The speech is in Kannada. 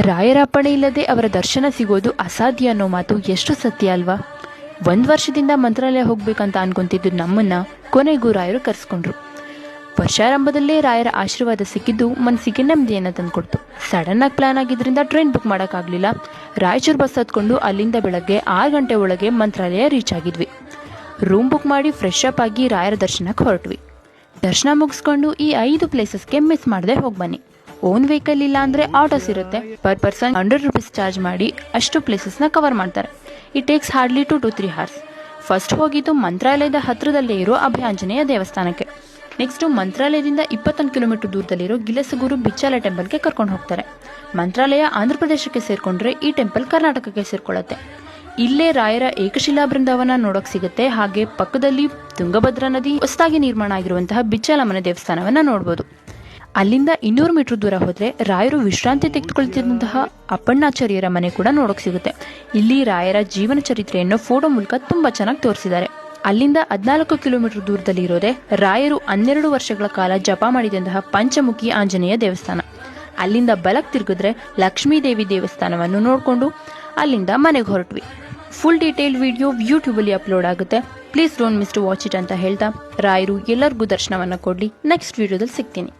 ರಾಯರ ಅಪ್ಪಣೆ ಇಲ್ಲದೆ ಅವರ ದರ್ಶನ ಸಿಗೋದು ಅಸಾಧ್ಯ ಅನ್ನೋ ಮಾತು ಎಷ್ಟು ಸತ್ಯ ಅಲ್ವಾ. 1 ವರ್ಷದಿಂದ ಮಂತ್ರಾಲಯ ಹೋಗ್ಬೇಕಂತ ಅನ್ಕೊಂತಿದ್ದು ನಮ್ಮನ್ನ ಕೊನೆಗೂ ರಾಯರು ಕರೆಸ್ಕೊಂಡ್ರು. ವರ್ಷಾರಂಭದಲ್ಲೇ ರಾಯರ ಆಶೀರ್ವಾದ ಸಿಕ್ಕಿದ್ದು ಮನಸ್ಸಿಗೆ ನೆಮ್ಮದಿಯನ್ನು ತಂದುಕೊಡ್ತು. ಸಡನ್ ಆಗಿ ಪ್ಲಾನ್ ಆಗಿದ್ರಿಂದ ಟ್ರೈನ್ ಬುಕ್ ಮಾಡೋಕ್ಕಾಗಲಿಲ್ಲ. ರಾಯಚೂರು ಬಸ್ ಹತ್ಕೊಂಡು ಅಲ್ಲಿಂದ ಬೆಳಗ್ಗೆ 6 ಗಂಟೆ ಒಳಗೆ ಮಂತ್ರಾಲಯ ರೀಚ್ ಆಗಿದ್ವಿ. ರೂಮ್ ಬುಕ್ ಮಾಡಿ ಫ್ರೆಶ್ ಅಪ್ ಆಗಿ ರಾಯರ ದರ್ಶನಕ್ಕೆ ಹೊರಟ್ವಿ. ದರ್ಶನ ಮುಗಿಸ್ಕೊಂಡು ಈ 5 ಪ್ಲೇಸಸ್ಗೆ ಮಿಸ್ ಮಾಡದೆ ಹೋಗಿ ಬನ್ನಿ. ಓನ್ ವೆಹಿಕಲ್ ಇಲ್ಲ ಅಂದರೆ ಆಟೋಸ್ ಇರುತ್ತೆ. ಪರ್ ಪರ್ಸನ್ 100 ರೂಪೀಸ್ ಚಾರ್ಜ್ ಮಾಡಿ ಅಷ್ಟು ಪ್ಲೇಸಸ್ನ ಕವರ್ ಮಾಡ್ತಾರೆ. It takes hardly 2 to 3 hours. First ಹೋಗಿದ್ದು ಮಂತ್ರಾಲಯದ ಹತ್ರದಲ್ಲೇ ಇರೋ ಅಭಯಾಂಜನೇಯ ದೇವಸ್ಥಾನಕ್ಕೆ. ನೆಕ್ಸ್ಟು ಮಂತ್ರಾಲಯದಿಂದ 21 ಕಿಲೋಮೀಟರ್ ದೂರದಲ್ಲಿರೋ ಗಿಲಸಗೂರು ಬಿಚ್ಚಾಲ ಟೆಂಪಲ್ಗೆ ಕರ್ಕೊಂಡು ಹೋಗ್ತಾರೆ. ಮಂತ್ರಾಲಯ ಆಂಧ್ರ ಪ್ರದೇಶಕ್ಕೆ ಸೇರಿಕೊಂಡ್ರೆ ಈ ಟೆಂಪಲ್ ಕರ್ನಾಟಕಕ್ಕೆ ಸೇರ್ಕೊಳ್ಳುತ್ತೆ. ಇಲ್ಲೇ ರಾಯರ ಏಕಶಿಲಾ ಬೃಂದಾವನ ನೋಡೋಕೆ ಸಿಗುತ್ತೆ. ಹಾಗೆ ಪಕ್ಕದಲ್ಲಿ ತುಂಗಭದ್ರಾ ನದಿ ಹೊಸದಾಗಿ ನಿರ್ಮಾಣ ಆಗಿರುವಂತಹ ಬಿಚ್ಚಾಲಮ್ಮನ ದೇವಸ್ಥಾನವನ್ನು ನೋಡ್ಬೋದು. ಅಲ್ಲಿಂದ 200 ಮೀಟರ್ ದೂರ ಹೋದರೆ ರಾಯರು ವಿಶ್ರಾಂತಿ ತೆಗೆದುಕೊಳ್ತಿದ್ದಂತಹ ಅಪ್ಪಣ್ಣಾಚಾರ್ಯರ ಮನೆ ಕೂಡ ನೋಡೋಕೆ ಸಿಗುತ್ತೆ. ಇಲ್ಲಿ ರಾಯರ ಜೀವನ ಚರಿತ್ರೆಯನ್ನು ಫೋಟೋ ಮೂಲಕ ತುಂಬ ಚೆನ್ನಾಗಿ ತೋರಿಸಿದ್ದಾರೆ. ಅಲ್ಲಿಂದ 14 ಕಿಲೋಮೀಟರ್ ದೂರದಲ್ಲಿ ಇರೋದೇ ರಾಯರು 12 ವರ್ಷಗಳ ಕಾಲ ಜಪ ಮಾಡಿದಂತಹ ಪಂಚಮುಖಿ ಆಂಜನೇಯ ದೇವಸ್ಥಾನ. ಅಲ್ಲಿಂದ ಬಲಕ್ಕೆ ತಿರುಗಿದ್ರೆ ಲಕ್ಷ್ಮೀ ದೇವಿ ದೇವಸ್ಥಾನವನ್ನು ನೋಡಿಕೊಂಡು ಅಲ್ಲಿಂದ ಮನೆಗೆ ಹೊರಟ್ವಿ. ಫುಲ್ ಡೀಟೇಲ್ ವಿಡಿಯೋ ಯೂಟ್ಯೂಬಲ್ಲಿ ಅಪ್ಲೋಡ್ ಆಗುತ್ತೆ. Please don't miss to watch it ಅಂತ ಹೇಳ್ತಾ ರಾಯರು ಎಲ್ಲರಿಗೂ ದರ್ಶನವನ್ನು ಕೊಡಲಿ. ನೆಕ್ಸ್ಟ್ ವಿಡಿಯೋದಲ್ಲಿ ಸಿಗ್ತೀನಿ.